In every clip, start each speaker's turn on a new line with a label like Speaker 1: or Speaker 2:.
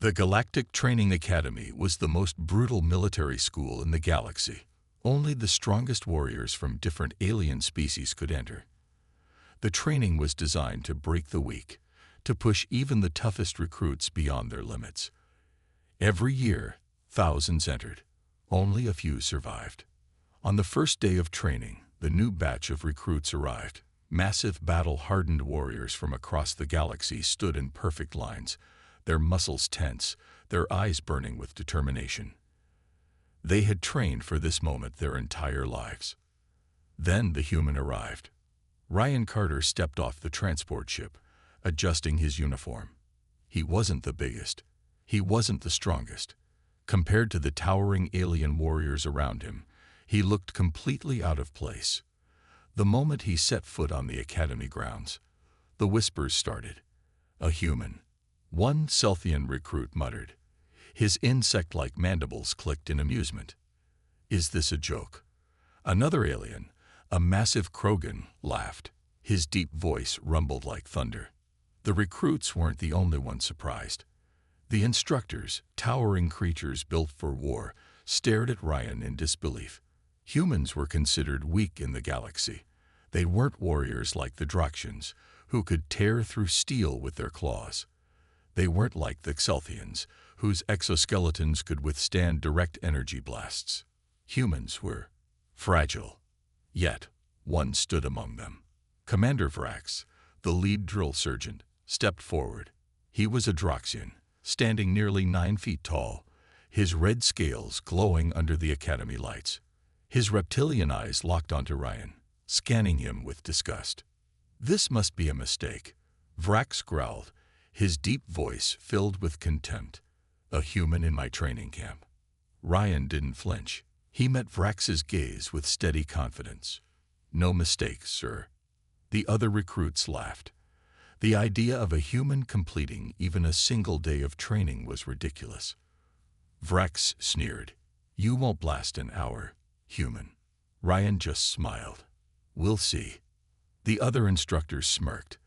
Speaker 1: The Galactic Training Academy was the most brutal military school in the galaxy. Only the strongest warriors from different alien species could enter. The training was designed to break the weak, to push even the toughest recruits beyond their limits. Every year, thousands entered. Only a few survived. On the first day of training, the new batch of recruits arrived. Massive battle-hardened warriors from across the galaxy stood in perfect lines, their muscles tense, their eyes burning with determination. They had trained for this moment their entire lives. Then the human arrived. Ryan Carter stepped off the transport ship, adjusting his uniform. He wasn't the biggest. He wasn't the strongest. Compared to the towering alien warriors around him, he looked completely out of place. The moment he set foot on the academy grounds, the whispers started. A human. One Selthian recruit muttered. His insect-like mandibles clicked in amusement. "Is this a joke?" Another alien, a massive Krogan, laughed. His deep voice rumbled like thunder. The recruits weren't the only ones surprised. The instructors, towering creatures built for war, stared at Ryan in disbelief. Humans were considered weak in the galaxy. They weren't warriors like the Droxians, who could tear through steel with their claws. They weren't like the Xelthians, whose exoskeletons could withstand direct energy blasts. Humans were fragile. Yet, one stood among them. Commander Vrax, the lead drill sergeant, stepped forward. He was a Droxian, standing nearly 9 feet tall, his red scales glowing under the academy lights. His reptilian eyes locked onto Ryan, scanning him with disgust. "This must be a mistake," Vrax growled, his deep voice filled with contempt. "A human in my training camp." Ryan didn't flinch. He met Vrax's gaze with steady confidence. "No mistake, sir." The other recruits laughed. The idea of a human completing even a single day of training was ridiculous. Vrax sneered. "You won't last an hour, human." Ryan just smiled. "We'll see." The other instructors smirked.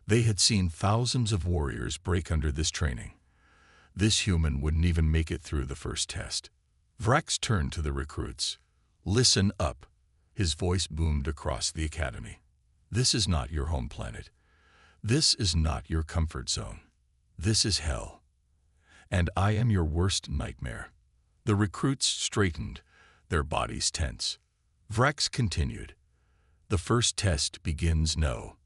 Speaker 1: They had seen thousands of warriors break under this training. This human wouldn't even make it through the first test. Vrax turned to the recruits. "Listen up." His voice boomed across the academy. "This is not your home planet. This is not your comfort zone. This is hell. And I am your worst nightmare." The recruits straightened, their bodies tense. Vrax continued. "The first test begins now."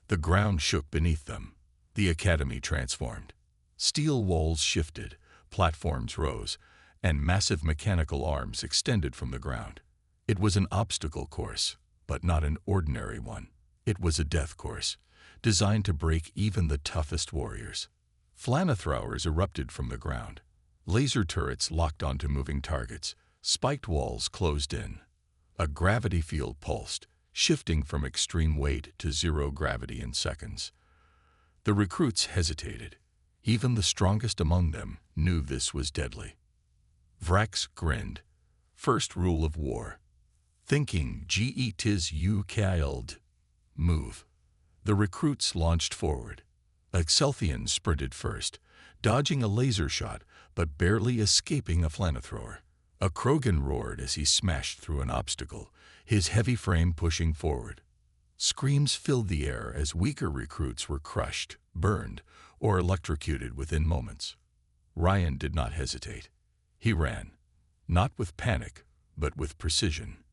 Speaker 1: The ground shook beneath them. The academy transformed. Steel walls shifted, platforms rose, and massive mechanical arms extended from the ground. It was an obstacle course, but not an ordinary one. It was a death course, designed to break even the toughest warriors. Flamethrower erupted from the ground. Laser turrets locked onto moving targets. Spiked walls closed in. A gravity field pulsed, shifting from extreme weight to zero gravity in seconds. The recruits hesitated. Even the strongest among them knew this was deadly. Vrax grinned. "First rule of war. Thinking tis you killed. Move." The recruits launched forward. A Xelthian sprinted first, dodging a laser shot but barely escaping a flamethrower. A Krogan roared as he smashed through an obstacle, his heavy frame pushing forward. Screams filled the air as weaker recruits were crushed, burned, or electrocuted within moments. Ryan did not hesitate. He ran, not with panic, but with precision.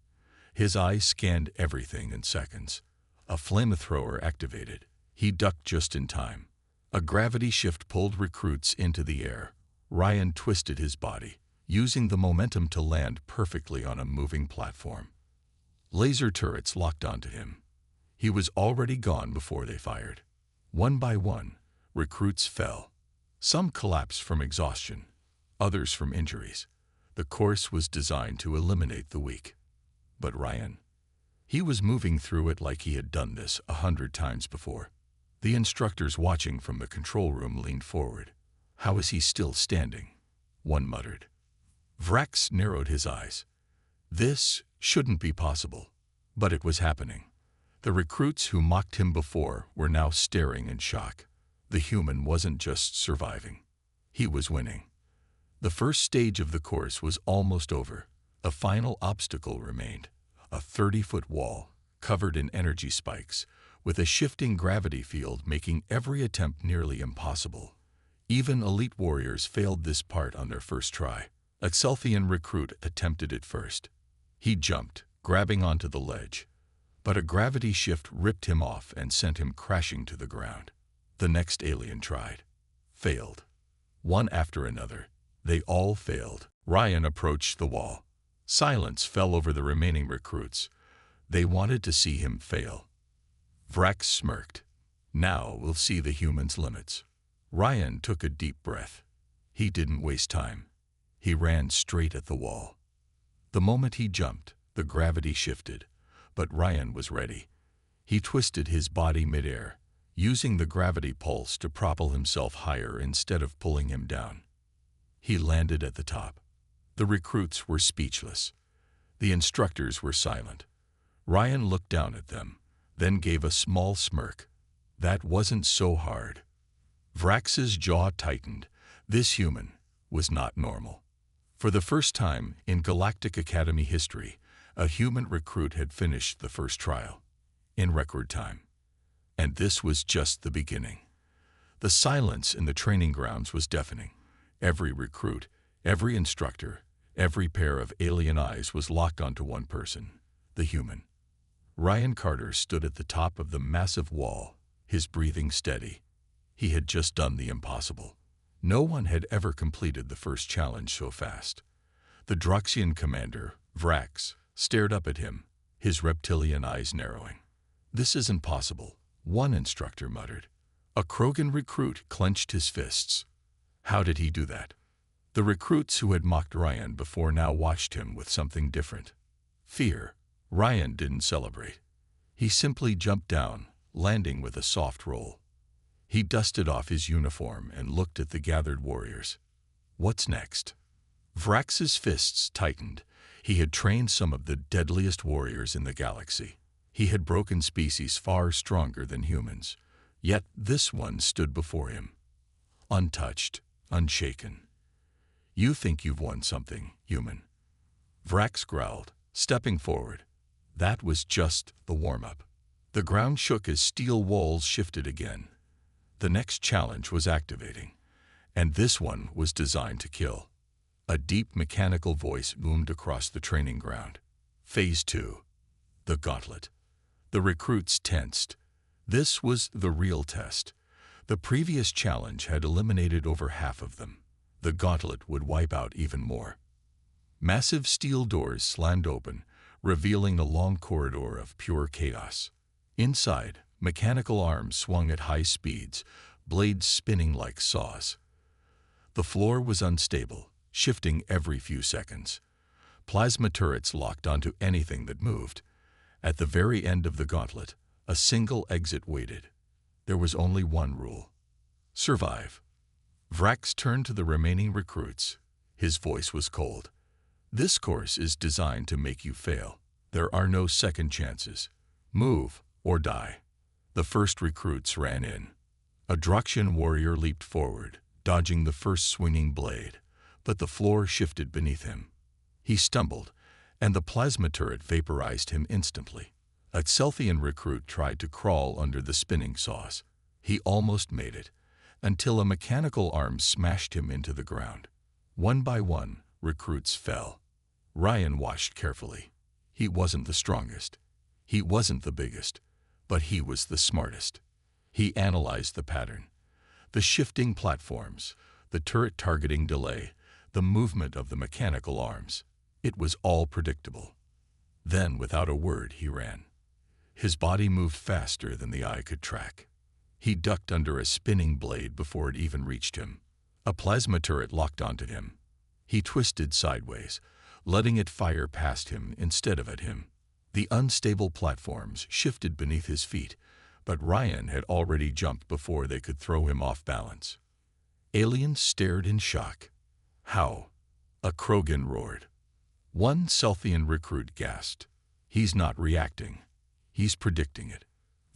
Speaker 1: His eyes scanned everything in seconds. A flamethrower activated. He ducked just in time. A gravity shift pulled recruits into the air. Ryan twisted his body, using the momentum to land perfectly on a moving platform. Laser turrets locked onto him. He was already gone before they fired. One by one, recruits fell. Some collapsed from exhaustion, others from injuries. The course was designed to eliminate the weak. But Ryan, he was moving through it like he had done this 100 times before. The instructors watching from the control room leaned forward. "How is he still standing?" one muttered. Vrax narrowed his eyes. This shouldn't be possible, but it was happening. The recruits who mocked him before were now staring in shock. The human wasn't just surviving. He was winning. The first stage of the course was almost over. A final obstacle remained, a 30-foot wall covered in energy spikes, with a shifting gravity field making every attempt nearly impossible. Even elite warriors failed this part on their first try. A Xelthian recruit attempted it first. He jumped, grabbing onto the ledge, but a gravity shift ripped him off and sent him crashing to the ground. The next alien tried. Failed. One after another, they all failed. Ryan approached the wall. Silence fell over the remaining recruits. They wanted to see him fail. Vrax smirked. Now we'll see the human's limits. Ryan took a deep breath. He didn't waste time. He ran straight at the wall. The moment he jumped, the gravity shifted, but Ryan was ready. He twisted his body midair, using the gravity pulse to propel himself higher instead of pulling him down. He landed at the top. The recruits were speechless. The instructors were silent. Ryan looked down at them, then gave a small smirk. That wasn't so hard. Vrax's jaw tightened. This human was not normal. For the first time in Galactic Academy history, a human recruit had finished the first trial in record time. And this was just the beginning. The silence in the training grounds was deafening. Every recruit, every instructor, every pair of alien eyes was locked onto one person, the human. Ryan Carter stood at the top of the massive wall, his breathing steady. He had just done the impossible. No one had ever completed the first challenge so fast. The Droxian commander, Vrax, stared up at him, his reptilian eyes narrowing. "This isn't possible," one instructor muttered. A Krogan recruit clenched his fists. How did he do that? The recruits who had mocked Ryan before now watched him with something different. Fear. Ryan didn't celebrate. He simply jumped down, landing with a soft roll. He dusted off his uniform and looked at the gathered warriors. What's next? Vrax's fists tightened. He had trained some of the deadliest warriors in the galaxy. He had broken species far stronger than humans. Yet this one stood before him, untouched, unshaken. "You think you've won something, human?" Vrax growled, stepping forward. That was just the warm-up. The ground shook as steel walls shifted again. The next challenge was activating, and this one was designed to kill. A deep mechanical voice boomed across the training ground. Phase 2. The Gauntlet. The recruits tensed. This was the real test. The previous challenge had eliminated over half of them. The Gauntlet would wipe out even more. Massive steel doors slammed open, revealing a long corridor of pure chaos. Inside, mechanical arms swung at high speeds, blades spinning like saws. The floor was unstable, shifting every few seconds. Plasma turrets locked onto anything that moved. At the very end of the gauntlet, a single exit waited. There was only one rule: survive. Vrax turned to the remaining recruits. His voice was cold. "This course is designed to make you fail. There are no second chances. Move or die." The first recruits ran in. A Droxian warrior leaped forward, dodging the first swinging blade, but the floor shifted beneath him. He stumbled, and the plasma turret vaporized him instantly. A Xelthian recruit tried to crawl under the spinning saws. He almost made it, until a mechanical arm smashed him into the ground. One by one, recruits fell. Ryan watched carefully. He wasn't the strongest. He wasn't the biggest. But he was the smartest. He analyzed the pattern. The shifting platforms, the turret targeting delay, the movement of the mechanical arms. It was all predictable. Then, without a word, he ran. His body moved faster than the eye could track. He ducked under a spinning blade before it even reached him. A plasma turret locked onto him. He twisted sideways, letting it fire past him instead of at him. The unstable platforms shifted beneath his feet, but Ryan had already jumped before they could throw him off balance. Aliens stared in shock. "How?" a Krogan roared. One Xelthian recruit gasped. "He's not reacting. He's predicting it."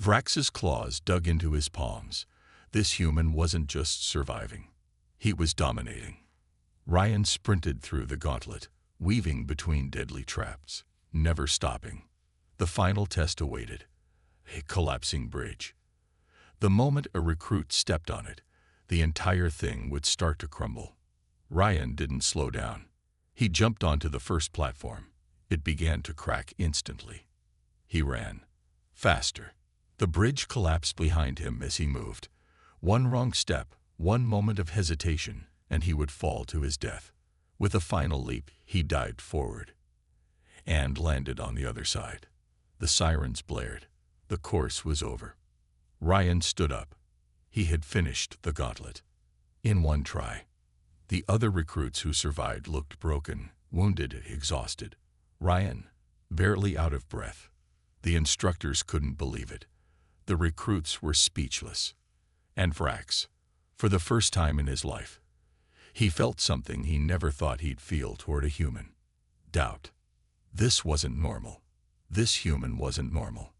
Speaker 1: Vrax's claws dug into his palms. This human wasn't just surviving. He was dominating. Ryan sprinted through the gauntlet, weaving between deadly traps, never stopping. The final test awaited, a collapsing bridge. The moment a recruit stepped on it, the entire thing would start to crumble. Ryan didn't slow down. He jumped onto the first platform. It began to crack instantly. He ran. Faster. The bridge collapsed behind him as he moved. One wrong step, one moment of hesitation, and he would fall to his death. With a final leap, he dived forward and landed on the other side. The sirens blared. The course was over. Ryan stood up. He had finished the gauntlet. In one try. The other recruits who survived looked broken, wounded, exhausted. Ryan, barely out of breath. The instructors couldn't believe it. The recruits were speechless. And Vrax, for the first time in his life, he felt something he never thought he'd feel toward a human. Doubt. This wasn't normal. This human wasn't normal.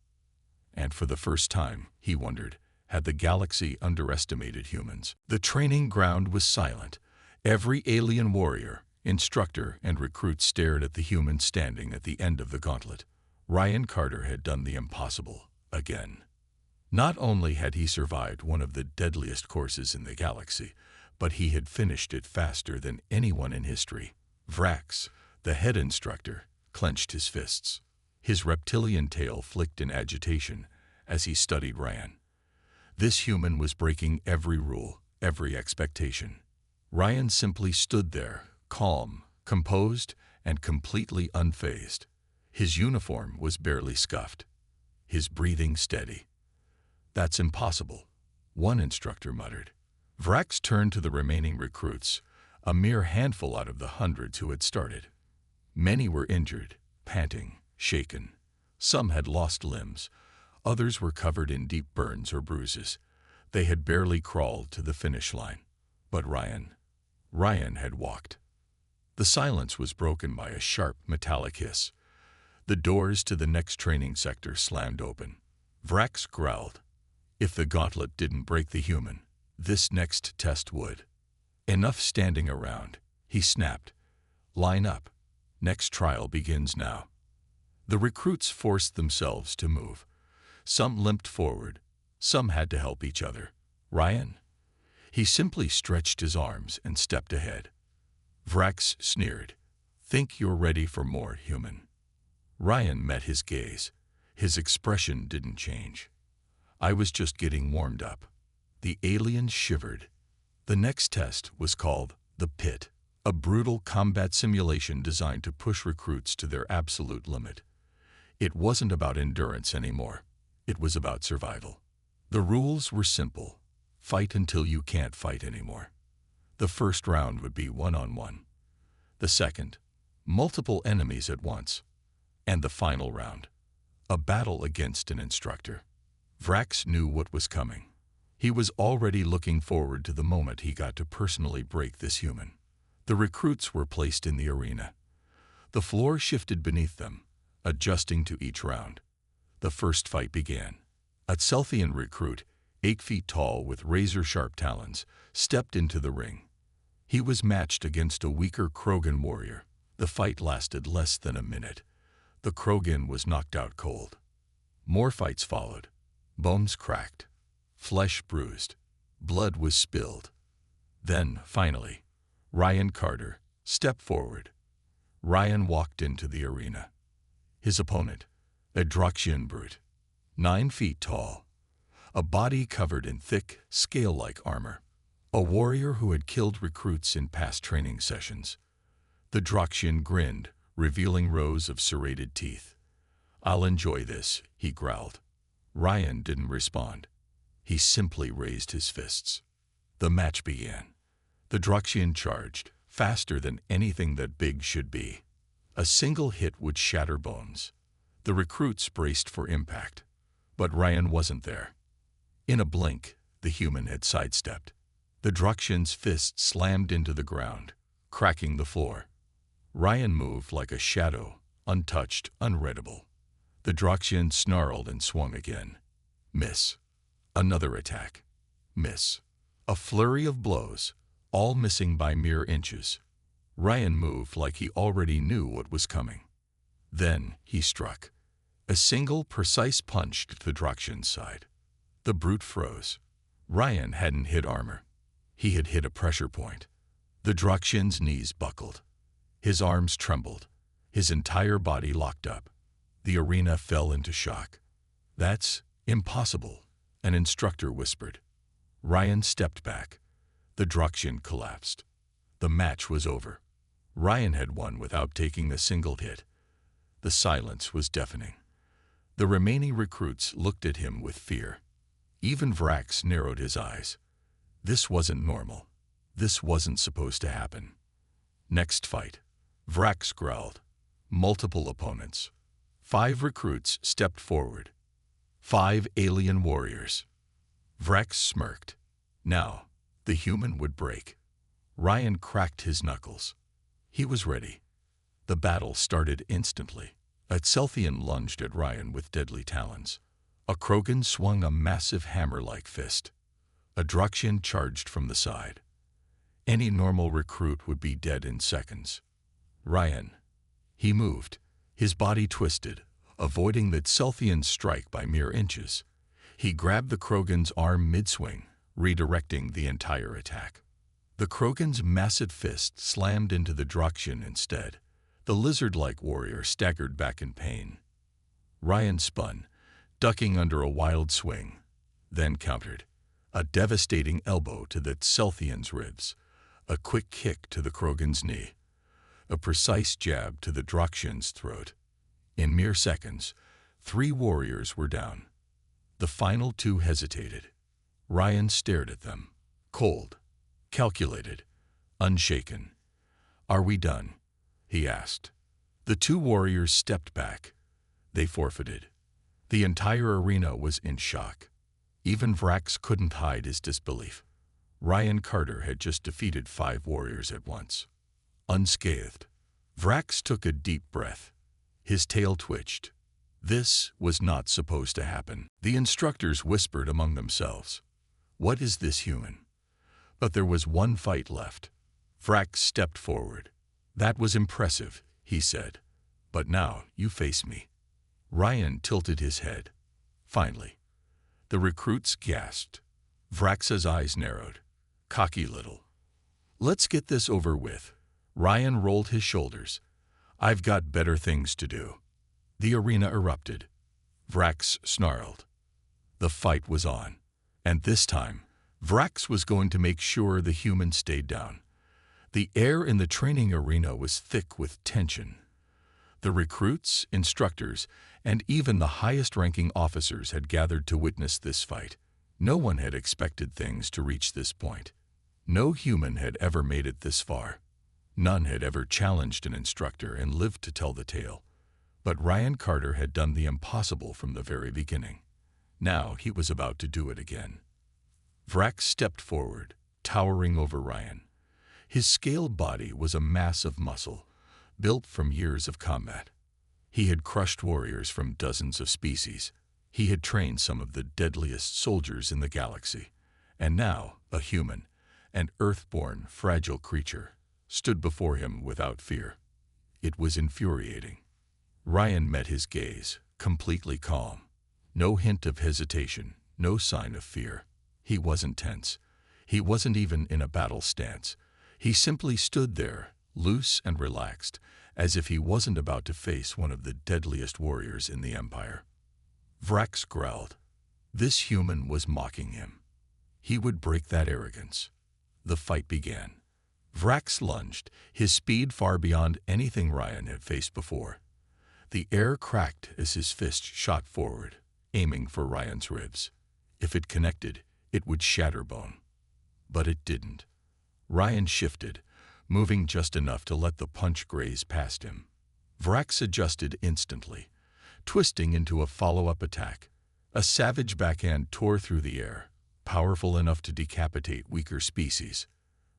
Speaker 1: And for the first time, he wondered, had the galaxy underestimated humans? The training ground was silent. Every alien warrior, instructor, and recruit stared at the human standing at the end of the gauntlet. Ryan Carter had done the impossible again. Not only had he survived one of the deadliest courses in the galaxy, but he had finished it faster than anyone in history. Vrax, the head instructor, clenched his fists. His reptilian tail flicked in agitation as he studied Ryan. This human was breaking every rule, every expectation. Ryan simply stood there, calm, composed, and completely unfazed. His uniform was barely scuffed. His breathing steady. "That's impossible," one instructor muttered. Vrax turned to the remaining recruits, a mere handful out of the hundreds who had started. Many were injured, panting, shaken. Some had lost limbs. Others were covered in deep burns or bruises. They had barely crawled to the finish line. But Ryan had walked. The silence was broken by a sharp metallic hiss. The doors to the next training sector slammed open. Vrax growled. If the gauntlet didn't break the human, this next test would. Enough standing around, he snapped. Line up. Next trial begins now. The recruits forced themselves to move. Some limped forward. Some had to help each other. Ryan? He simply stretched his arms and stepped ahead. Vrax sneered. "Think you're ready for more, human?" Ryan met his gaze. His expression didn't change. "I was just getting warmed up." The alien shivered. The next test was called the Pit, a brutal combat simulation designed to push recruits to their absolute limit. It wasn't about endurance anymore. It was about survival. The rules were simple. Fight until you can't fight anymore. The first round would be one-on-one. The second, multiple enemies at once. And the final round, a battle against an instructor. Vrax knew what was coming. He was already looking forward to the moment he got to personally break this human. The recruits were placed in the arena. The floor shifted beneath them, adjusting to each round. The first fight began. A Selthian recruit, 8 feet tall with razor-sharp talons, stepped into the ring. He was matched against a weaker Krogan warrior. The fight lasted less than a minute. The Krogan was knocked out cold. More fights followed. Bones cracked. Flesh bruised. Blood was spilled. Then, finally, Ryan Carter stepped forward. Ryan walked into the arena. His opponent, a Droxian brute, 9 feet tall, a body covered in thick, scale-like armor, a warrior who had killed recruits in past training sessions. The Droxian grinned, revealing rows of serrated teeth. "I'll enjoy this," he growled. Ryan didn't respond. He simply raised his fists. The match began. The Droxian charged, faster than anything that big should be. A single hit would shatter bones. The recruits braced for impact. But Ryan wasn't there. In a blink, the human had sidestepped. The Droxian's fist slammed into the ground, cracking the floor. Ryan moved like a shadow, untouched, unreadable. The Droxian snarled and swung again. Miss. Another attack. Miss. A flurry of blows, all missing by mere inches. Ryan moved like he already knew what was coming. Then he struck. A single, precise punch to the Droxian's side. The brute froze. Ryan hadn't hit armor. He had hit a pressure point. The Droxian's knees buckled. His arms trembled. His entire body locked up. The arena fell into shock. "That's impossible," an instructor whispered. Ryan stepped back. The Droxian collapsed. The match was over. Ryan had won without taking a single hit. The silence was deafening. The remaining recruits looked at him with fear. Even Vrax narrowed his eyes. This wasn't normal. This wasn't supposed to happen. "Next fight." Vrax growled. Multiple opponents. 5 recruits stepped forward. 5 alien warriors. Vrax smirked. Now, the human would break. Ryan cracked his knuckles. He was ready. The battle started instantly. A Celthian lunged at Ryan with deadly talons. A Krogan swung a massive hammer-like fist. A Droxian charged from the side. Any normal recruit would be dead in seconds. Ryan. He moved. His body twisted, avoiding the Celthian's strike by mere inches. He grabbed the Krogan's arm mid-swing, redirecting the entire attack. The Krogan's massive fist slammed into the Droxian instead. The lizard-like warrior staggered back in pain. Ryan spun, ducking under a wild swing, then countered. A devastating elbow to the Celthian's ribs, a quick kick to the Krogan's knee, a precise jab to the Droxian's throat. In mere seconds, 3 warriors were down. The final 2 hesitated. Ryan stared at them, cold, calculated, unshaken. "Are we done?" he asked. The 2 warriors stepped back. They forfeited. The entire arena was in shock. Even Vrax couldn't hide his disbelief. Ryan Carter had just defeated 5 warriors at once. Unscathed. Vrax took a deep breath. His tail twitched. This was not supposed to happen. The instructors whispered among themselves. "What is this human?" But there was one fight left. Vrax stepped forward. "That was impressive," he said. "But now you face me." Ryan tilted his head. Finally. The recruits gasped. Vrax's eyes narrowed. Cocky little. "Let's get this over with." Ryan rolled his shoulders. "I've got better things to do." The arena erupted. Vrax snarled. The fight was on. And this time, Vrax was going to make sure the human stayed down. The air in the training arena was thick with tension. The recruits, instructors, and even the highest-ranking officers had gathered to witness this fight. No one had expected things to reach this point. No human had ever made it this far. None had ever challenged an instructor and lived to tell the tale. But Ryan Carter had done the impossible from the very beginning. Now he was about to do it again. Vrax stepped forward, towering over Ryan. His scaled body was a mass of muscle, built from years of combat. He had crushed warriors from dozens of species. He had trained some of the deadliest soldiers in the galaxy. And now, a human, an earth-born, fragile creature, stood before him without fear. It was infuriating. Ryan met his gaze, completely calm. No hint of hesitation, no sign of fear. He wasn't tense. He wasn't even in a battle stance. He simply stood there, loose and relaxed, as if he wasn't about to face one of the deadliest warriors in the Empire. Vrax growled. This human was mocking him. He would break that arrogance. The fight began. Vrax lunged, his speed far beyond anything Ryan had faced before. The air cracked as his fist shot forward, aiming for Ryan's ribs. If it connected, it would shatter bone. But it didn't. Ryan shifted, moving just enough to let the punch graze past him. Vrax adjusted instantly, twisting into a follow-up attack. A savage backhand tore through the air, powerful enough to decapitate weaker species.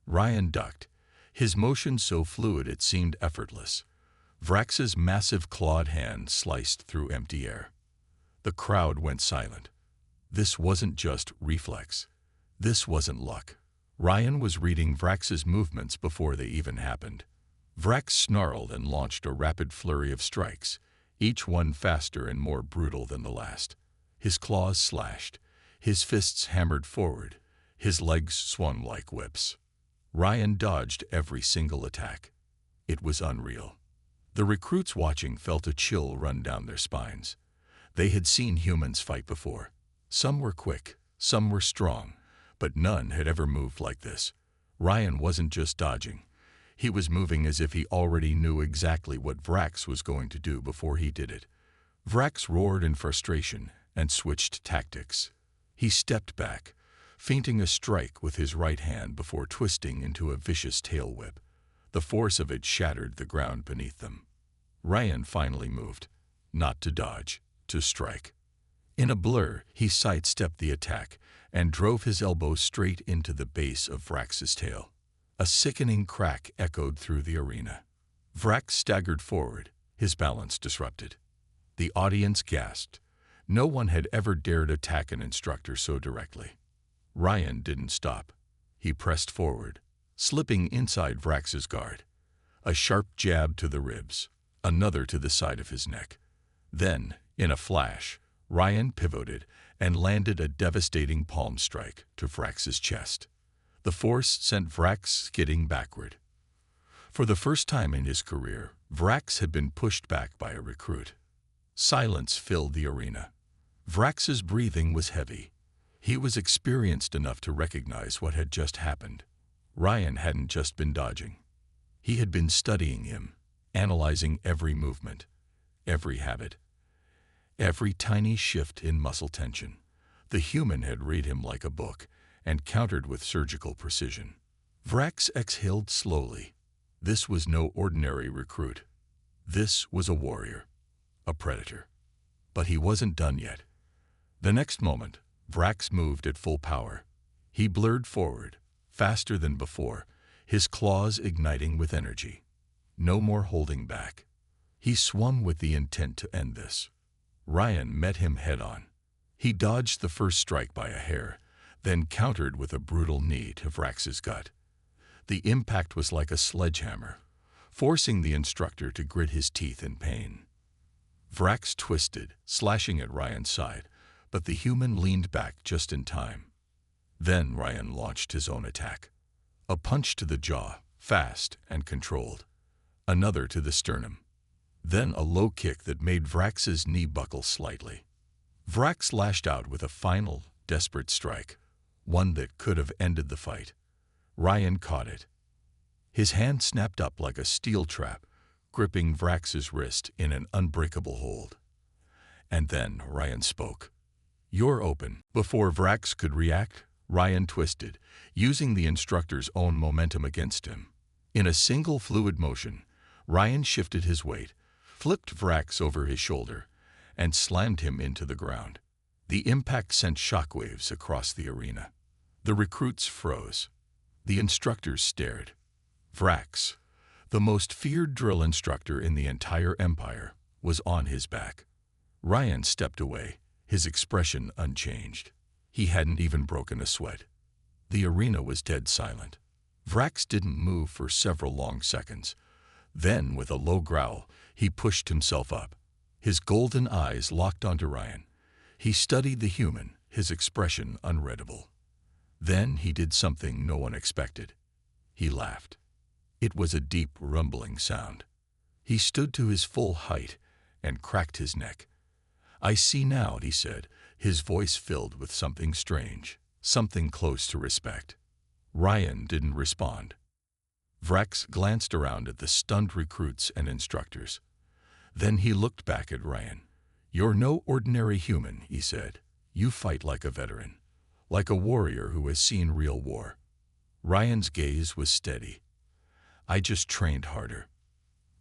Speaker 1: Ryan ducked, his motion so fluid it seemed effortless. Vrax's massive clawed hand sliced through empty air. The crowd went silent. This wasn't just reflex. This wasn't luck. Ryan was reading Vrax's movements before they even happened. Vrax snarled and launched a rapid flurry of strikes, each one faster and more brutal than the last. His claws slashed, his fists hammered forward, his legs swung like whips. Ryan dodged every single attack. It was unreal. The recruits watching felt a chill run down their spines. They had seen humans fight before. Some were quick, some were strong, but none had ever moved like this. Ryan wasn't just dodging. He was moving as if he already knew exactly what Vrax was going to do before he did it. Vrax roared in frustration and switched tactics. He stepped back, feinting a strike with his right hand before twisting into a vicious tail whip. The force of it shattered the ground beneath them. Ryan finally moved, not to dodge, to strike. In a blur, he sidestepped the attack and drove his elbow straight into the base of Vrax's tail. A sickening crack echoed through the arena. Vrax staggered forward, his balance disrupted. The audience gasped. No one had ever dared attack an instructor so directly. Ryan didn't stop. He pressed forward, slipping inside Vrax's guard. A sharp jab to the ribs, another to the side of his neck. Then, in a flash, Ryan pivoted and landed a devastating palm strike to Vrax's chest. The force sent Vrax skidding backward. For the first time in his career, Vrax had been pushed back by a recruit. Silence filled the arena. Vrax's breathing was heavy. He was experienced enough to recognize what had just happened. Ryan hadn't just been dodging. He had been studying him, analyzing every movement, every habit, every tiny shift in muscle tension. The human had read him like a book and countered with surgical precision. Vrax exhaled slowly. This was no ordinary recruit. This was a warrior, a predator. But he wasn't done yet. The next moment, Vrax moved at full power. He blurred forward, faster than before, his claws igniting with energy. No more holding back. He swung with the intent to end this. Ryan met him head-on. He dodged the first strike by a hair, then countered with a brutal knee to Vrax's gut. The impact was like a sledgehammer, forcing the instructor to grit his teeth in pain. Vrax twisted, slashing at Ryan's side, but the human leaned back just in time. Then Ryan launched his own attack. A punch to the jaw, fast and controlled. Another to the sternum. Then a low kick that made Vrax's knee buckle slightly. Vrax lashed out with a final, desperate strike, one that could have ended the fight. Ryan caught it. His hand snapped up like a steel trap, gripping Vrax's wrist in an unbreakable hold. And then Ryan spoke. "You're open." Before Vrax could react, Ryan twisted, using the instructor's own momentum against him. In a single fluid motion, Ryan shifted his weight, flipped Vrax over his shoulder, and slammed him into the ground. The impact sent shockwaves across the arena. The recruits froze. The instructors stared. Vrax, the most feared drill instructor in the entire empire, was on his back. Ryan stepped away, his expression unchanged. He hadn't even broken a sweat. The arena was dead silent. Vrax didn't move for several long seconds. Then, with a low growl, he pushed himself up. His golden eyes locked onto Ryan. He studied the human, his expression unreadable. Then he did something no one expected. He laughed. It was a deep, rumbling sound. He stood to his full height and cracked his neck. "I see now," he said, his voice filled with something strange, something close to respect. Ryan didn't respond. Vrax glanced around at the stunned recruits and instructors. Then he looked back at Ryan. "You're no ordinary human," he said. "You fight like a veteran, like a warrior who has seen real war." Ryan's gaze was steady. "I just trained harder."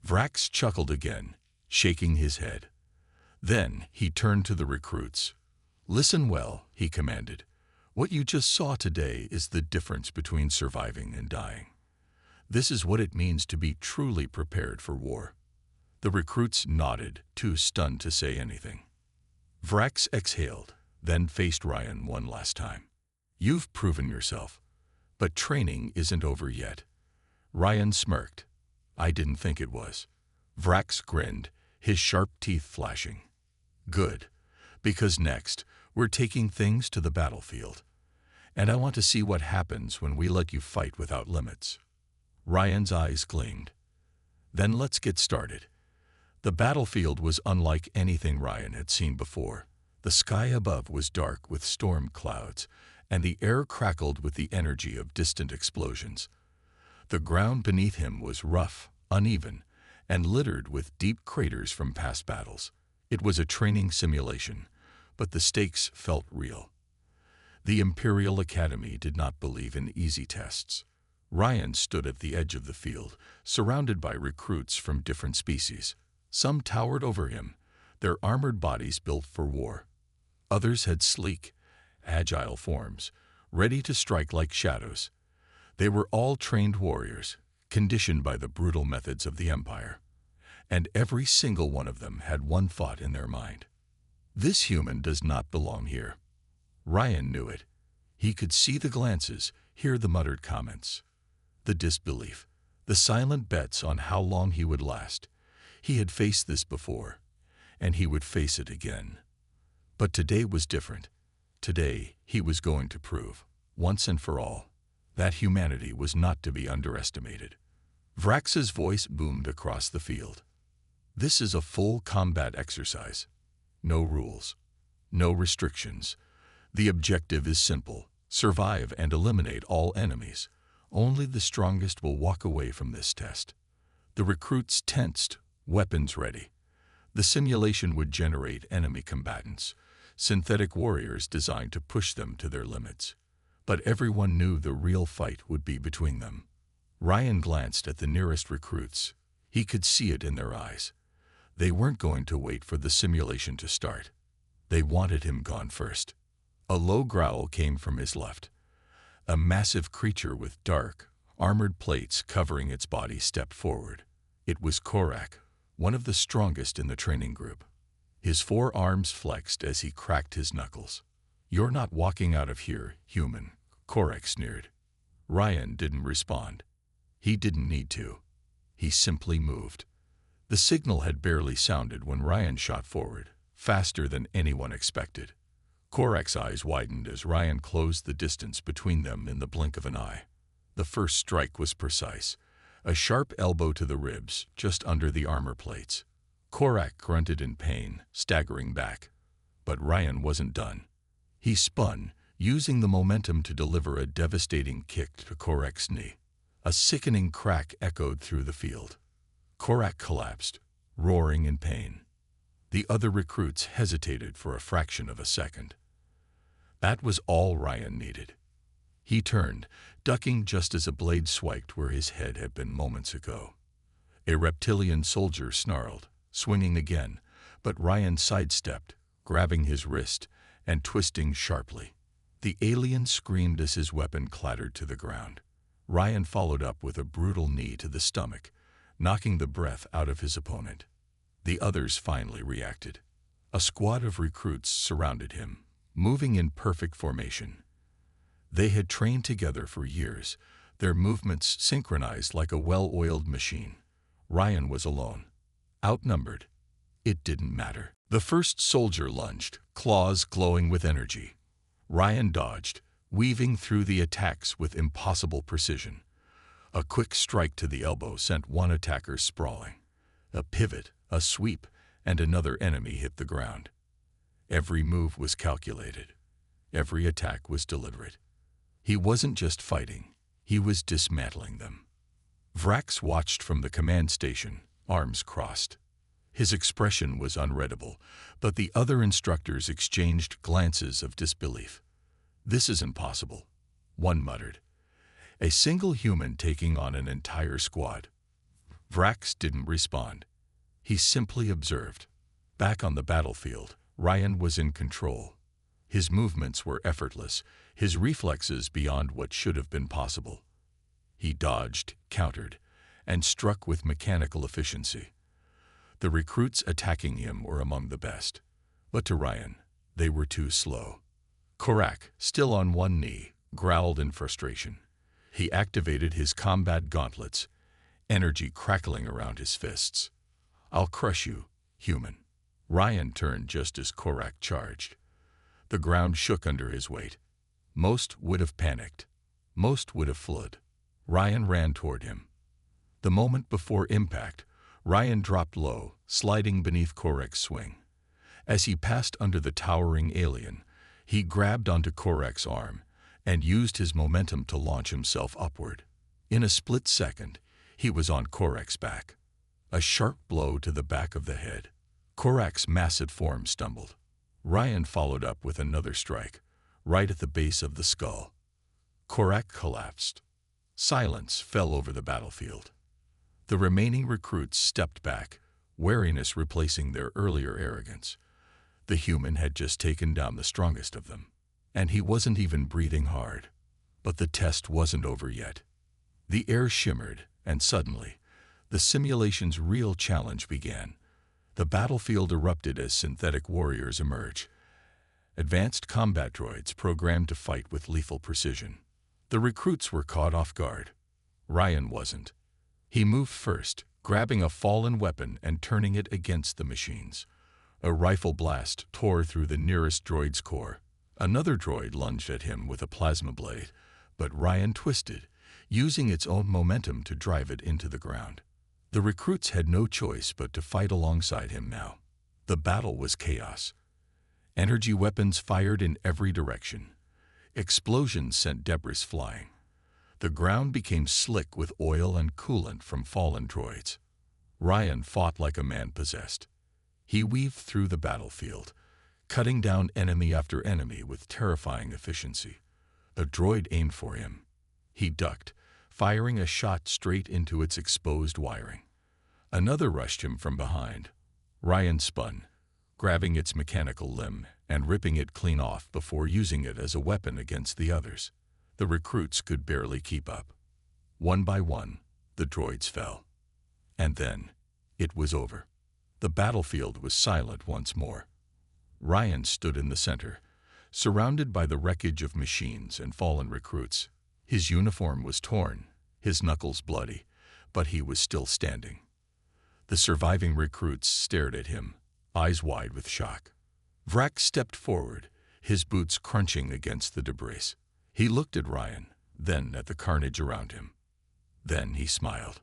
Speaker 1: Vrax chuckled again, shaking his head. Then he turned to the recruits. "Listen well," he commanded. "What you just saw today is the difference between surviving and dying. This is what it means to be truly prepared for war." The recruits nodded, too stunned to say anything. Vrax exhaled, then faced Ryan one last time. "You've proven yourself. But training isn't over yet. Ryan smirked. I didn't think it was. Vrax grinned, his sharp teeth flashing. Good, because next, we're taking things to the battlefield. And I want to see what happens when we let you fight without limits. Ryan's eyes gleamed. Then let's get started. The battlefield was unlike anything Ryan had seen before. The sky above was dark with storm clouds, and the air crackled with the energy of distant explosions. The ground beneath him was rough, uneven, and littered with deep craters from past battles. It was a training simulation, but the stakes felt real. The Imperial Academy did not believe in easy tests. Ryan stood at the edge of the field, surrounded by recruits from different species. Some towered over him, their armored bodies built for war. Others had sleek, agile forms, ready to strike like shadows. They were all trained warriors, conditioned by the brutal methods of the Empire. And every single one of them had one thought in their mind. This human does not belong here. Ryan knew it. He could see the glances, hear the muttered comments. The disbelief, the silent bets on how long he would last. He had faced this before, and he would face it again. But today was different. Today, he was going to prove, once and for all, that humanity was not to be underestimated. Vrax's voice boomed across the field. This is a full combat exercise. No rules. No restrictions. The objective is simple. Survive and eliminate all enemies. Only the strongest will walk away from this test. The recruits tensed, weapons ready. The simulation would generate enemy combatants, synthetic warriors designed to push them to their limits. But everyone knew the real fight would be between them. Ryan glanced at the nearest recruits. He could see it in their eyes. They weren't going to wait for the simulation to start. They wanted him gone first. A low growl came from his left. A massive creature with dark, armored plates covering its body stepped forward. It was Korak, one of the strongest in the training group. His forearms flexed as he cracked his knuckles. You're not walking out of here, human, Korak sneered. Ryan didn't respond. He didn't need to. He simply moved. The signal had barely sounded when Ryan shot forward, faster than anyone expected. Korak's eyes widened as Ryan closed the distance between them in the blink of an eye. The first strike was precise, a sharp elbow to the ribs, just under the armor plates. Korak grunted in pain, staggering back. But Ryan wasn't done. He spun, using the momentum to deliver a devastating kick to Korak's knee. A sickening crack echoed through the field. Korak collapsed, roaring in pain. The other recruits hesitated for a fraction of a second. That was all Ryan needed. He turned, ducking just as a blade swiped where his head had been moments ago. A reptilian soldier snarled, swinging again, but Ryan sidestepped, grabbing his wrist and twisting sharply. The alien screamed as his weapon clattered to the ground. Ryan followed up with a brutal knee to the stomach, knocking the breath out of his opponent. The others finally reacted. A squad of recruits surrounded him, moving in perfect formation. They had trained together for years, their movements synchronized like a well-oiled machine. Ryan was alone, outnumbered. It didn't matter. The first soldier lunged, claws glowing with energy. Ryan dodged, weaving through the attacks with impossible precision. A quick strike to the elbow sent one attacker sprawling. A pivot, a sweep, and another enemy hit the ground. Every move was calculated. Every attack was deliberate. He wasn't just fighting, he was dismantling them. Vrax watched from the command station, arms crossed. His expression was unreadable, but the other instructors exchanged glances of disbelief. This isn't possible, one muttered. A single human taking on an entire squad. Vrax didn't respond. He simply observed. Back on the battlefield, Ryan was in control. His movements were effortless, his reflexes beyond what should have been possible. He dodged, countered, and struck with mechanical efficiency. The recruits attacking him were among the best. But to Ryan, they were too slow. Korak, still on one knee, growled in frustration. He activated his combat gauntlets, energy crackling around his fists. "I'll crush you, human." Ryan turned just as Korak charged. The ground shook under his weight. Most would have panicked. Most would have fled. Ryan ran toward him. The moment before impact, Ryan dropped low, sliding beneath Korak's swing. As he passed under the towering alien, he grabbed onto Korak's arm and used his momentum to launch himself upward. In a split second, he was on Korak's back. A sharp blow to the back of the head. Korak's massive form stumbled. Ryan followed up with another strike, right at the base of the skull. Korak collapsed. Silence fell over the battlefield. The remaining recruits stepped back, wariness replacing their earlier arrogance. The human had just taken down the strongest of them, and he wasn't even breathing hard. But the test wasn't over yet. The air shimmered, and suddenly, the simulation's real challenge began. The battlefield erupted as synthetic warriors emerged. Advanced combat droids programmed to fight with lethal precision. The recruits were caught off guard. Ryan wasn't. He moved first, grabbing a fallen weapon and turning it against the machines. A rifle blast tore through the nearest droid's core. Another droid lunged at him with a plasma blade, but Ryan twisted, using its own momentum to drive it into the ground. The recruits had no choice but to fight alongside him now. The battle was chaos. Energy weapons fired in every direction. Explosions sent debris flying. The ground became slick with oil and coolant from fallen droids. Ryan fought like a man possessed. He weaved through the battlefield, cutting down enemy after enemy with terrifying efficiency. A droid aimed for him. He ducked, firing a shot straight into its exposed wiring. Another rushed him from behind. Ryan spun, grabbing its mechanical limb and ripping it clean off before using it as a weapon against the others. The recruits could barely keep up. One by one, the droids fell. And then, it was over. The battlefield was silent once more. Ryan stood in the center, surrounded by the wreckage of machines and fallen recruits. His uniform was torn, his knuckles bloody, but he was still standing. The surviving recruits stared at him, eyes wide with shock. Vrak stepped forward, his boots crunching against the debris. He looked at Ryan, then at the carnage around him. Then he smiled.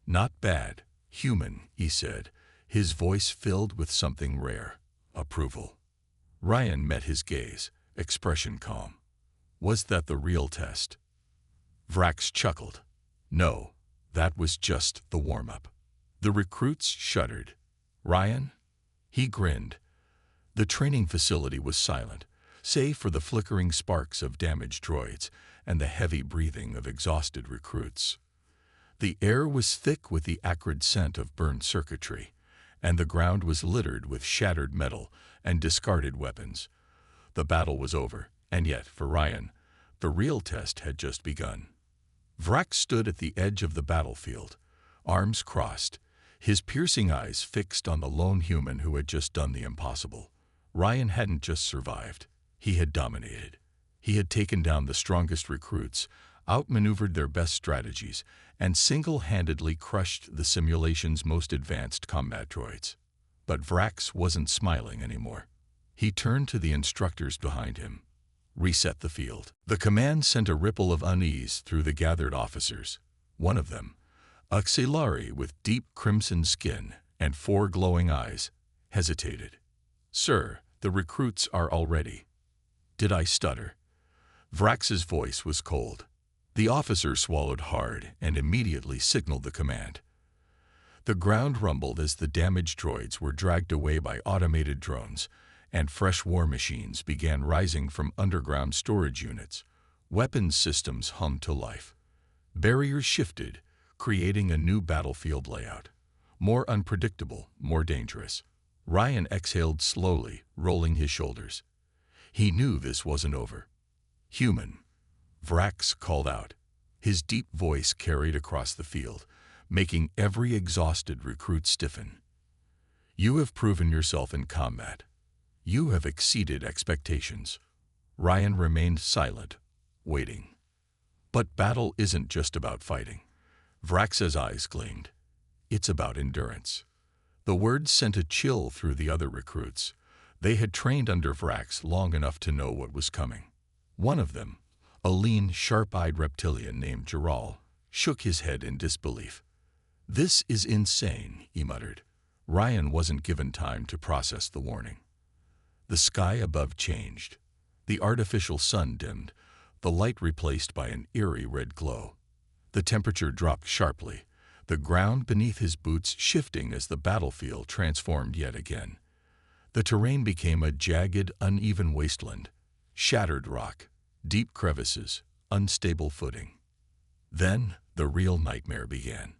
Speaker 1: "Not bad, human," he said, his voice filled with something rare, approval. Ryan met his gaze, expression calm. Was that the real test? Vrax chuckled. No, that was just the warm-up. The recruits shuddered. Ryan? He grinned. The training facility was silent, save for the flickering sparks of damaged droids and the heavy breathing of exhausted recruits. The air was thick with the acrid scent of burned circuitry, and the ground was littered with shattered metal and discarded weapons. The battle was over, and yet, for Ryan, the real test had just begun. Vrak stood at the edge of the battlefield, arms crossed, his piercing eyes fixed on the lone human who had just done the impossible. Ryan hadn't just survived, he had dominated. He had taken down the strongest recruits, outmaneuvered their best strategies, and single-handedly crushed the simulation's most advanced combat droids. But Vrax wasn't smiling anymore. He turned to the instructors behind him. Reset the field. The command sent a ripple of unease through the gathered officers. One of them, a Xelari with deep crimson skin and 4 glowing eyes, hesitated. "Sir, the recruits are all ready." Did I stutter? Vrax's voice was cold. The officer swallowed hard and immediately signaled the command. The ground rumbled as the damaged droids were dragged away by automated drones, and fresh war machines began rising from underground storage units. Weapons systems hummed to life. Barriers shifted, creating a new battlefield layout. More unpredictable, more dangerous. Ryan exhaled slowly, rolling his shoulders. He knew this wasn't over. "Human," Vrax called out. His deep voice carried across the field, making every exhausted recruit stiffen. "You have proven yourself in combat. You have exceeded expectations." Ryan remained silent, waiting. But battle isn't just about fighting. Vrax's eyes gleamed. It's about endurance. The words sent a chill through the other recruits. They had trained under Vrax long enough to know what was coming. One of them, a lean, sharp-eyed reptilian named Jaral, shook his head in disbelief. "This is insane," he muttered. Ryan wasn't given time to process the warning. The sky above changed. The artificial sun dimmed, the light replaced by an eerie red glow. The temperature dropped sharply, the ground beneath his boots shifting as the battlefield transformed yet again. The terrain became a jagged, uneven wasteland, shattered rock, deep crevices, unstable footing. Then the real nightmare began.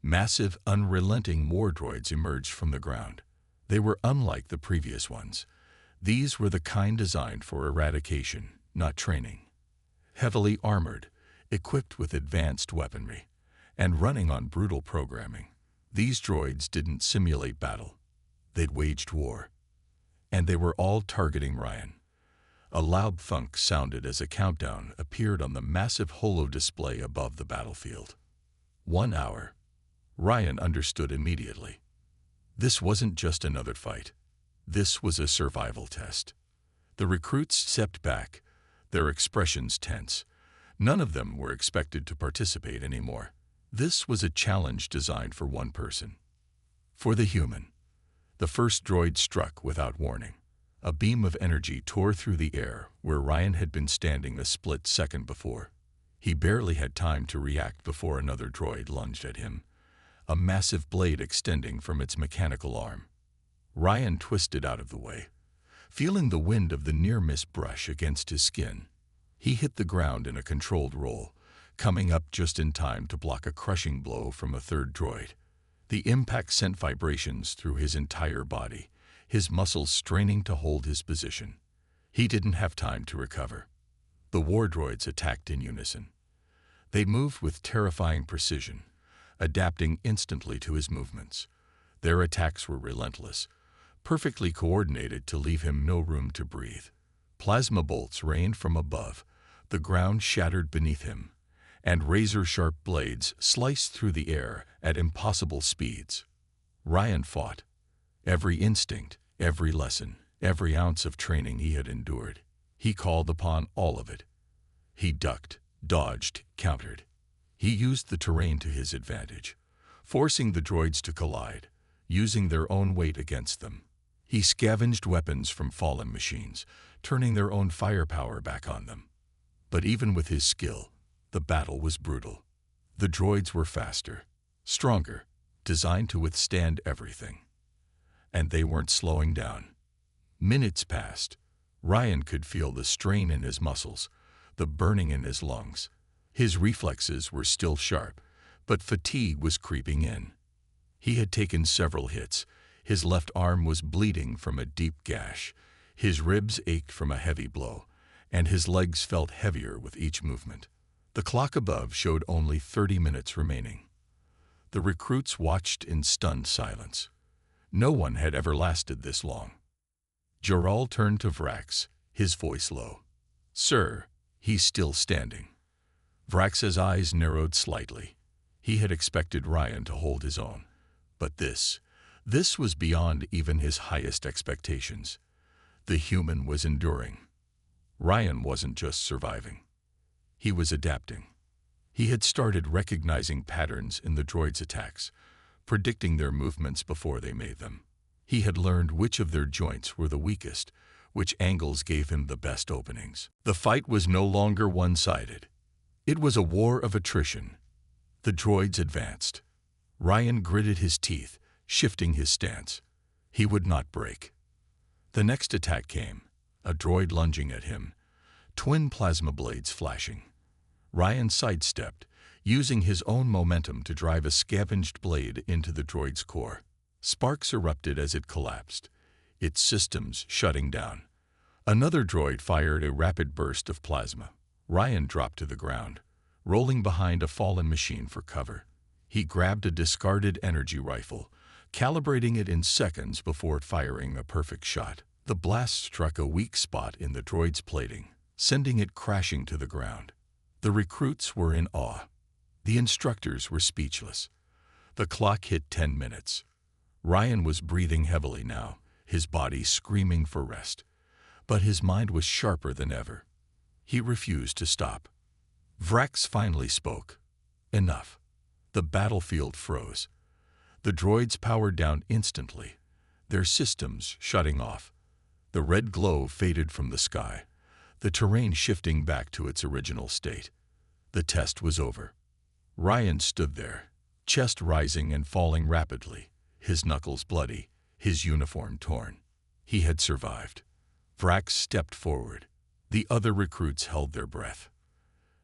Speaker 1: Massive, unrelenting war droids emerged from the ground. They were unlike the previous ones. These were the kind designed for eradication, not training. Heavily armored, equipped with advanced weaponry, and running on brutal programming, these droids didn't simulate battle. They'd waged war. And they were all targeting Ryan. A loud thunk sounded as a countdown appeared on the massive holo display above the battlefield. 1 hour. Ryan understood immediately. This wasn't just another fight. This was a survival test. The recruits stepped back, their expressions tense. None of them were expected to participate anymore. This was a challenge designed for one person. For the human. The first droid struck without warning. A beam of energy tore through the air where Ryan had been standing a split second before. He barely had time to react before another droid lunged at him, a massive blade extending from its mechanical arm. Ryan twisted out of the way, feeling the wind of the near-miss brush against his skin. He hit the ground in a controlled roll, coming up just in time to block a crushing blow from a third droid. The impact sent vibrations through his entire body, his muscles straining to hold his position. He didn't have time to recover. The war droids attacked in unison. They moved with terrifying precision, adapting instantly to his movements. Their attacks were relentless, perfectly coordinated to leave him no room to breathe. Plasma bolts rained from above, the ground shattered beneath him, and razor-sharp blades sliced through the air at impossible speeds. Ryan fought. Every instinct, every lesson, every ounce of training he had endured. He called upon all of it. He ducked, dodged, countered. He used the terrain to his advantage, forcing the droids to collide, using their own weight against them. He scavenged weapons from fallen machines, turning their own firepower back on them. But even with his skill, the battle was brutal. The droids were faster, stronger, designed to withstand everything. And they weren't slowing down. Minutes passed. Ryan could feel the strain in his muscles, the burning in his lungs. His reflexes were still sharp, but fatigue was creeping in. He had taken several hits. His left arm was bleeding from a deep gash. His ribs ached from a heavy blow, and his legs felt heavier with each movement. The clock above showed only 30 minutes remaining. The recruits watched in stunned silence. No one had ever lasted this long. Jaral turned to Vrax, his voice low. "Sir," he's still standing. Vrax's eyes narrowed slightly. He had expected Ryan to hold his own. But this was beyond even his highest expectations. The human was enduring. Ryan wasn't just surviving. He was adapting. He had started recognizing patterns in the droids' attacks, predicting their movements before they made them. He had learned which of their joints were the weakest, which angles gave him the best openings. The fight was no longer one-sided. It was a war of attrition. The droids advanced. Ryan gritted his teeth, shifting his stance. He would not break. The next attack came, a droid lunging at him, twin plasma blades flashing. Ryan sidestepped, using his own momentum to drive a scavenged blade into the droid's core. Sparks erupted as it collapsed, its systems shutting down. Another droid fired a rapid burst of plasma. Ryan dropped to the ground, rolling behind a fallen machine for cover. He grabbed a discarded energy rifle, calibrating it in seconds before firing a perfect shot. The blast struck a weak spot in the droid's plating, sending it crashing to the ground. The recruits were in awe. The instructors were speechless. The clock hit 10 minutes. Ryan was breathing heavily now, his body screaming for rest. But his mind was sharper than ever. He refused to stop. Vrax finally spoke. Enough. The battlefield froze. The droids powered down instantly, their systems shutting off. The red glow faded from the sky, the terrain shifting back to its original state. The test was over. Ryan stood there, chest rising and falling rapidly, his knuckles bloody, his uniform torn. He had survived. Vrax stepped forward. The other recruits held their breath.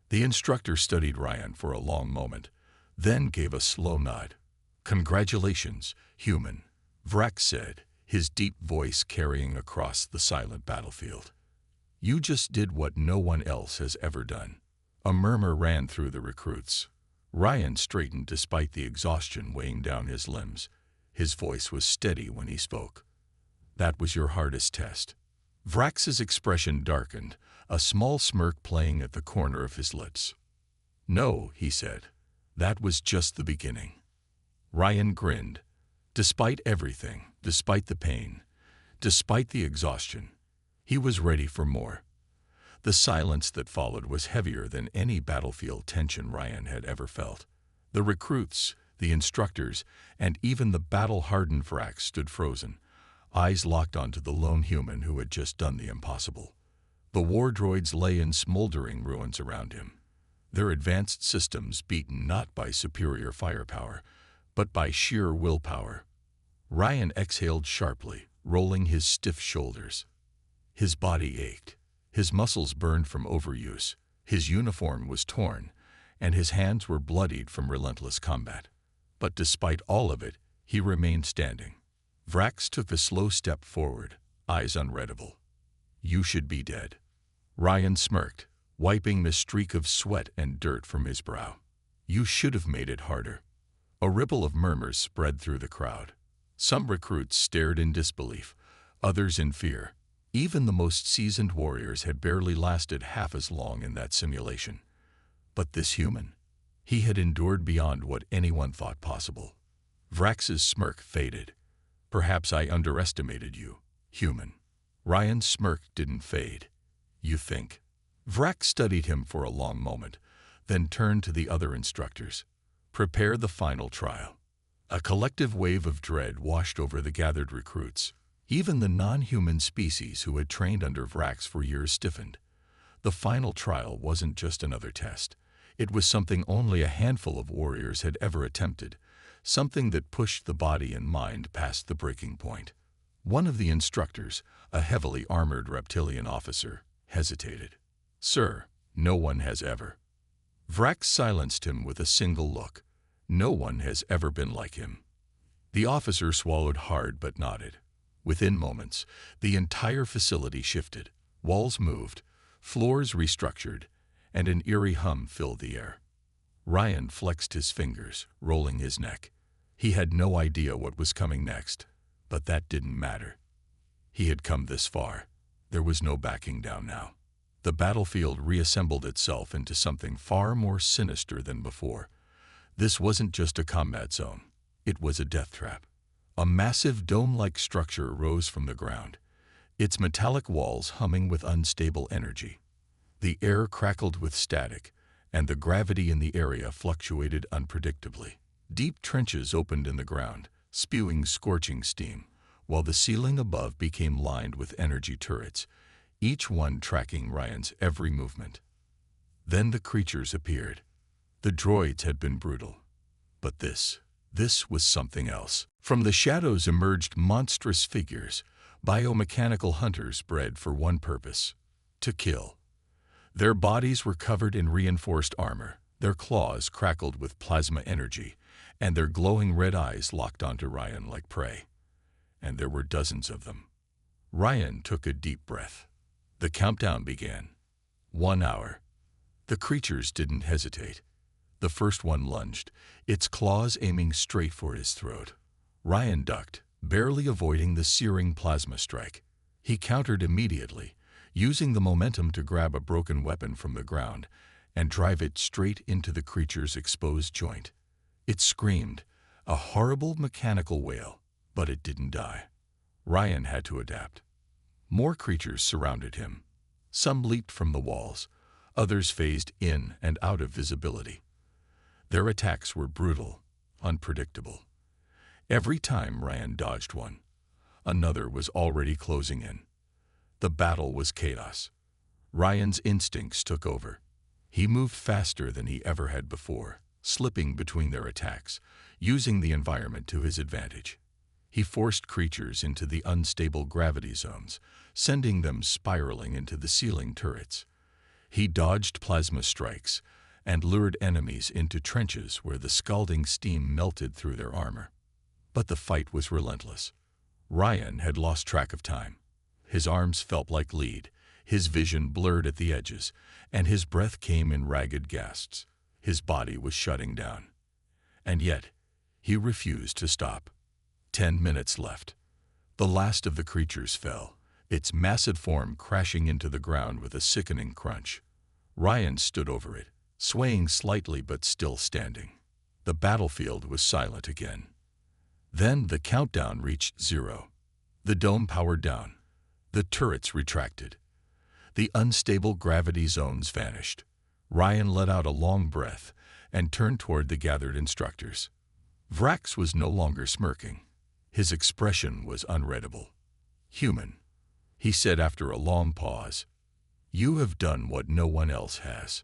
Speaker 1: The instructor studied Ryan for a long moment, then gave a slow nod. "Congratulations, human," Vrax said, his deep voice carrying across the silent battlefield. "You just did what no one else has ever done." A murmur ran through the recruits. Ryan straightened despite the exhaustion weighing down his limbs. His voice was steady when he spoke. "That was your hardest test." Vrax's expression darkened, a small smirk playing at the corner of his lips. "No," he said, "that was just the beginning." Ryan grinned. Despite everything, despite the pain, despite the exhaustion, he was ready for more. The silence that followed was heavier than any battlefield tension Ryan had ever felt. The recruits, the instructors, and even the battle-hardened Vrax stood frozen, eyes locked onto the lone human who had just done the impossible. The war droids lay in smoldering ruins around him, their advanced systems beaten not by superior firepower, but by sheer willpower. Ryan exhaled sharply, rolling his stiff shoulders. His body ached. His muscles burned from overuse. His uniform was torn, and his hands were bloodied from relentless combat. But despite all of it, he remained standing. Vrax took a slow step forward, eyes unreadable. "You should be dead." Ryan smirked, wiping the streak of sweat and dirt from his brow. "You should have made it harder." A ripple of murmurs spread through the crowd. Some recruits stared in disbelief, others in fear. Even the most seasoned warriors had barely lasted half as long in that simulation. But this human, he had endured beyond what anyone thought possible. Vrax's smirk faded. "Perhaps I underestimated you, human." Ryan's smirk didn't fade. "You think?" Vrax studied him for a long moment, then turned to the other instructors. "Prepare the final trial." A collective wave of dread washed over the gathered recruits. Even the non-human species who had trained under Vrax for years stiffened. The final trial wasn't just another test. It was something only a handful of warriors had ever attempted, something that pushed the body and mind past the breaking point. One of the instructors, a heavily armored reptilian officer, hesitated. "Sir, no one has ever." Vrax silenced him with a single look. "No one has ever been like him." The officer swallowed hard but nodded. Within moments, the entire facility shifted. Walls moved, floors restructured, and an eerie hum filled the air. Ryan flexed his fingers, rolling his neck. He had no idea what was coming next, but that didn't matter. He had come this far. There was no backing down now. The battlefield reassembled itself into something far more sinister than before. This wasn't just a combat zone. It was a death trap. A massive dome-like structure rose from the ground, its metallic walls humming with unstable energy. The air crackled with static, and the gravity in the area fluctuated unpredictably. Deep trenches opened in the ground, spewing scorching steam, while the ceiling above became lined with energy turrets, each one tracking Ryan's every movement. Then the creatures appeared. The droids had been brutal. But this was something else. From the shadows emerged monstrous figures, biomechanical hunters bred for one purpose: to kill. Their bodies were covered in reinforced armor, their claws crackled with plasma energy, and their glowing red eyes locked onto Ryan like prey. And there were dozens of them. Ryan took a deep breath. The countdown began. 1 hour. The creatures didn't hesitate. The first one lunged, its claws aiming straight for his throat. Ryan ducked, barely avoiding the searing plasma strike. He countered immediately, using the momentum to grab a broken weapon from the ground, and drive it straight into the creature's exposed joint. It screamed, a horrible mechanical wail, but it didn't die. Ryan had to adapt. More creatures surrounded him. Some leaped from the walls, others phased in and out of visibility. Their attacks were brutal, unpredictable. Every time Ryan dodged one, another was already closing in. The battle was chaos. Ryan's instincts took over. He moved faster than he ever had before, slipping between their attacks, using the environment to his advantage. He forced creatures into the unstable gravity zones, sending them spiraling into the ceiling turrets. He dodged plasma strikes and lured enemies into trenches where the scalding steam melted through their armor. But the fight was relentless. Ryan had lost track of time. His arms felt like lead, his vision blurred at the edges, and his breath came in ragged gasps. His body was shutting down. And yet, he refused to stop. 10 minutes left. The last of the creatures fell, its massive form crashing into the ground with a sickening crunch. Ryan stood over it, swaying slightly but still standing. The battlefield was silent again. Then the countdown reached 0. The dome powered down. The turrets retracted. The unstable gravity zones vanished. Ryan let out a long breath and turned toward the gathered instructors. Vrax was no longer smirking. His expression was unreadable. "Human," he said after a long pause. "You have done what no one else has."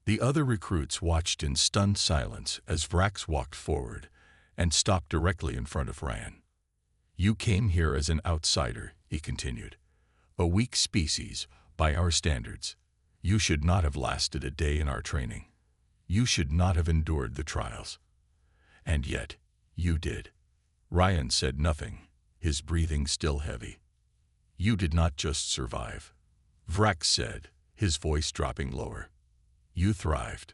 Speaker 1: The other recruits watched in stunned silence as Vrax walked forward and stopped directly in front of Ryan. "You came here as an outsider," he continued. "A weak species, by our standards. You should not have lasted a day in our training. You should not have endured the trials. And yet, you did." Ryan said nothing, his breathing still heavy. "You did not just survive," Vrax said, his voice dropping lower. "You thrived."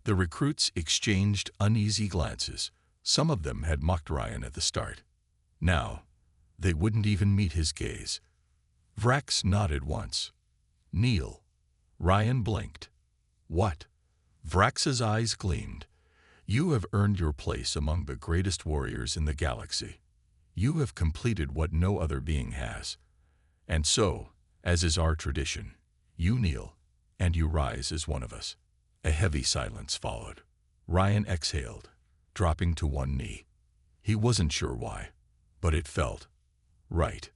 Speaker 1: The recruits exchanged uneasy glances. Some of them had mocked Ryan at the start. Now, they wouldn't even meet his gaze. Vrax nodded once. "Kneel." Ryan blinked. "What?" Vrax's eyes gleamed. "You have earned your place among the greatest warriors in the galaxy. You have completed what no other being has. And so, as is our tradition, you kneel, and you rise as one of us." A heavy silence followed. Ryan exhaled, dropping to one knee. He wasn't sure why, but it felt right.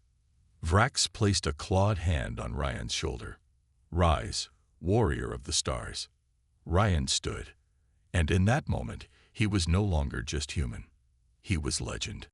Speaker 1: Vrax placed a clawed hand on Ryan's shoulder. "Rise, warrior of the stars." Ryan stood, and in that moment, he was no longer just human. He was legend.